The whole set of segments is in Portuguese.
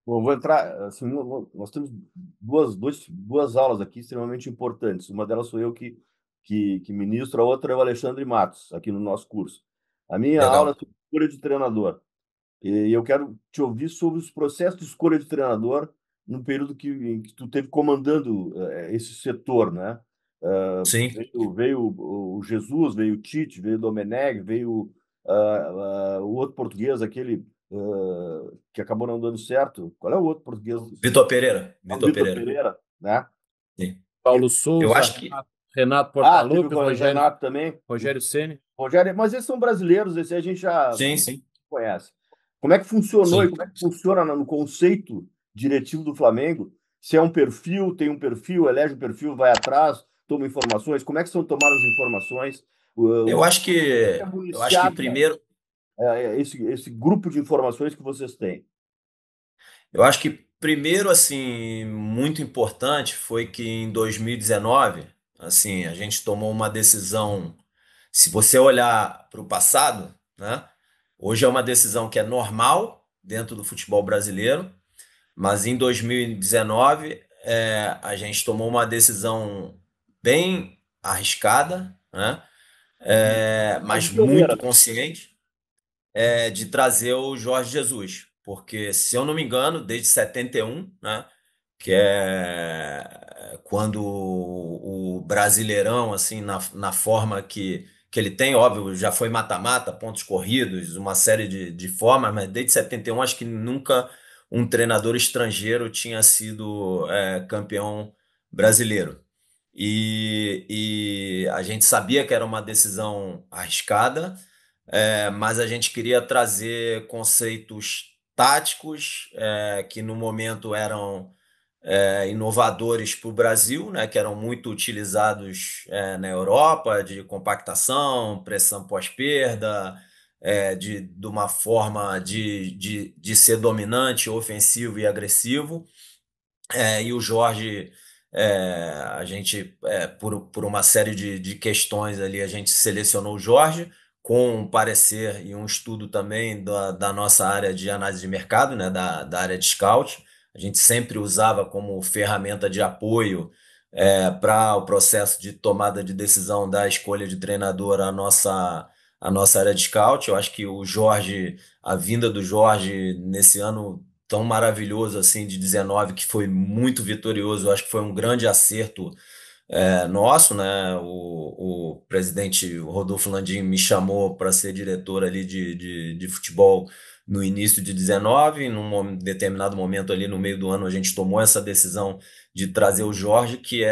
Bom, vou entrar. Assim, nós temos duas aulas aqui extremamente importantes. Uma delas sou eu que ministro, a outra é o Alexandre Matos, aqui no nosso curso. A minha aula é Legal. sobre escolha de treinador. E eu quero te ouvir sobre os processos de escolha de treinador no período em que tu teve comandando esse setor, né? Sim. Veio o Jesus, veio o Tite, veio o Domenech, veio o outro português, aquele que acabou não dando certo. Qual é o outro português? Vitor Pereira. O Vitor Vitor Pereira. Pereira, né? Sim. Paulo Eu Souza, acho que. Renato Teve Portaluppi, o Renato também. Rogério Ceni. Rogério, mas esses são brasileiros, esse a gente já Sim, sim. conhece. Como é que funcionou e Sim. como é que funciona no conceito diretivo do Flamengo? Se é um perfil, tem um perfil, elege um perfil, vai atrás, toma informações. Como é que são tomadas as informações? O Eu que acho é que. Eu acho que municiada primeiro. esse grupo de informações que vocês têm? Eu acho que primeiro, assim, muito importante foi que em 2019, assim, a gente tomou uma decisão. Se você olhar para o passado, né? Hoje é uma decisão que é normal dentro do futebol brasileiro, mas em 2019 a gente tomou uma decisão bem arriscada, né? Quase Mas pioneira, muito né? consciente, de trazer o Jorge Jesus. Porque, se eu não me engano, desde 71, né? Que é quando o Brasileirão, assim, na forma que ele tem, óbvio, já foi mata-mata, pontos corridos, uma série de formas, mas desde 71 acho que nunca um treinador estrangeiro tinha sido campeão brasileiro. E a gente sabia que era uma decisão arriscada, mas a gente queria trazer conceitos táticos, que no momento eram inovadores para o Brasil, né, que eram muito utilizados na Europa, de compactação, pressão pós-perda, de uma forma de ser dominante, ofensivo e agressivo. E o Jorge, a gente, por uma série de questões ali, a gente selecionou o Jorge com um parecer e um estudo também da nossa área de análise de mercado, né, da área de scout. A gente sempre usava como ferramenta de apoio para o processo de tomada de decisão da escolha de treinador a nossa área de scout. Eu acho que o Jorge, a vinda do Jorge nesse ano tão maravilhoso assim de 19, que foi muito vitorioso. Eu acho que foi um grande acerto nosso, né? O presidente Rodolfo Landim me chamou para ser diretor ali de futebol no início de 19. Num determinado momento ali no meio do ano a gente tomou essa decisão de trazer o Jorge, que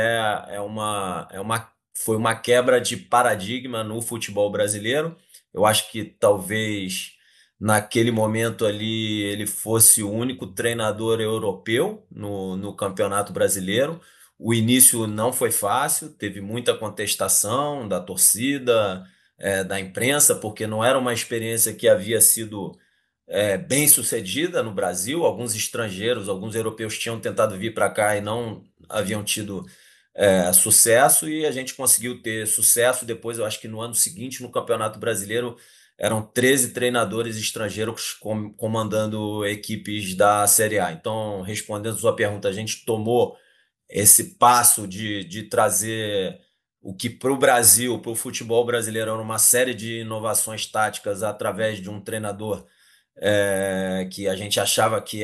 foi uma quebra de paradigma no futebol brasileiro. Eu acho que talvez naquele momento ali ele fosse o único treinador europeu no Campeonato Brasileiro. O início não foi fácil, teve muita contestação da torcida, da imprensa, porque não era uma experiência que havia sido bem sucedida no Brasil. Alguns estrangeiros, alguns europeus tinham tentado vir para cá e não haviam tido sucesso, e a gente conseguiu ter sucesso. Depois, eu acho que no ano seguinte, no Campeonato Brasileiro, eram 13 treinadores estrangeiros comandando equipes da Série A. Então, respondendo a sua pergunta, a gente tomou esse passo de trazer o que para o Brasil, para o futebol brasileiro, era uma série de inovações táticas através de um treinador que a gente achava que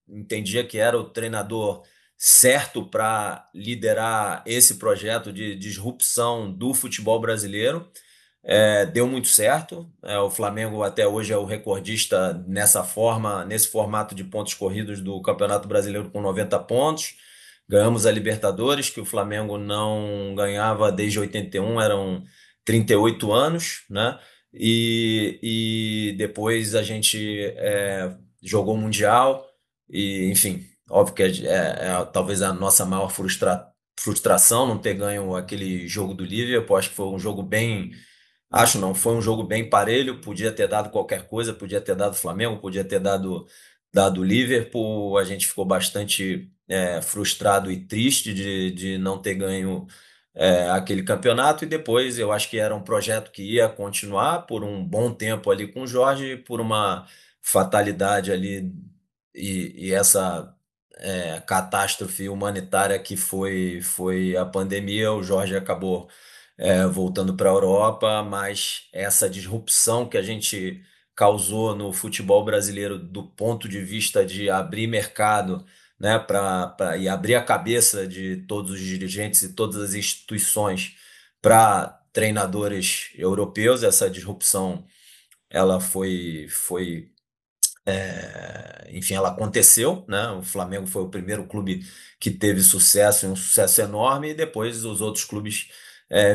entendia que era o treinador certo para liderar esse projeto de disrupção do futebol brasileiro. Deu muito certo. O Flamengo até hoje é o recordista nesse formato de pontos corridos do Campeonato Brasileiro com 90 pontos. Ganhamos a Libertadores, que o Flamengo não ganhava desde 81, eram 38 anos, né? E depois a gente jogou o Mundial, e enfim, óbvio que talvez a nossa maior frustração não ter ganho aquele jogo do Liverpool. Acho que foi um jogo bem. Acho não, foi um jogo bem parelho, podia ter dado qualquer coisa, podia ter dado Flamengo, podia ter dado Liverpool. A gente ficou bastante frustrado e triste de não ter ganho aquele campeonato, e depois eu acho que era um projeto que ia continuar por um bom tempo ali com o Jorge, por uma fatalidade ali e essa catástrofe humanitária que foi a pandemia, o Jorge acabou voltando para a Europa, mas essa disrupção que a gente causou no futebol brasileiro do ponto de vista de abrir mercado, né, e abrir a cabeça de todos os dirigentes e todas as instituições para treinadores europeus, essa disrupção ela enfim, ela aconteceu, né? O Flamengo foi o primeiro clube que teve sucesso, e um sucesso enorme, e depois os outros clubes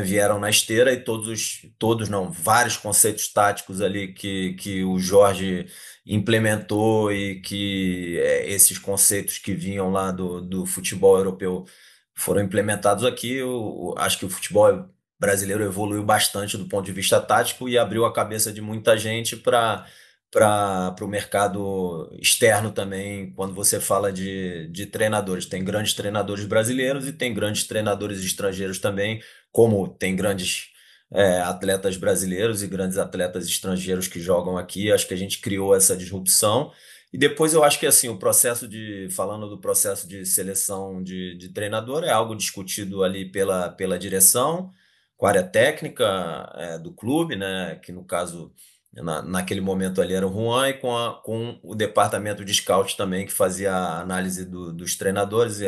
vieram na esteira e todos não, vários conceitos táticos ali que o Jorge implementou e que esses conceitos que vinham lá do futebol europeu foram implementados aqui. Eu acho que o futebol brasileiro evoluiu bastante do ponto de vista tático e abriu a cabeça de muita gente para o mercado externo também, quando você fala de treinadores. Tem grandes treinadores brasileiros e tem grandes treinadores estrangeiros também, como tem grandes atletas brasileiros e grandes atletas estrangeiros que jogam aqui. Acho que a gente criou essa disrupção. E depois eu acho que assim, falando do processo de seleção de treinador, é algo discutido ali pela direção, com a área técnica do clube, né? Que no caso naquele momento ali era o Juan, e com o departamento de scout também, que fazia a análise dos treinadores.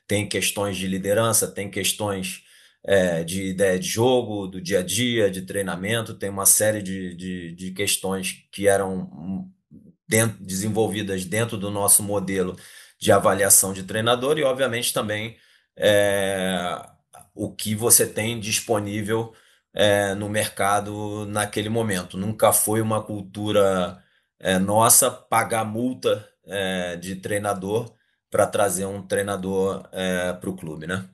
Tem questões de liderança, tem questões de ideia de jogo, do dia a dia, de treinamento, tem uma série de questões que eram desenvolvidas dentro do nosso modelo de avaliação de treinador, e obviamente também é, o que você tem disponível no mercado naquele momento. Nunca foi uma cultura nossa pagar multa de treinador para trazer um treinador para o clube, né?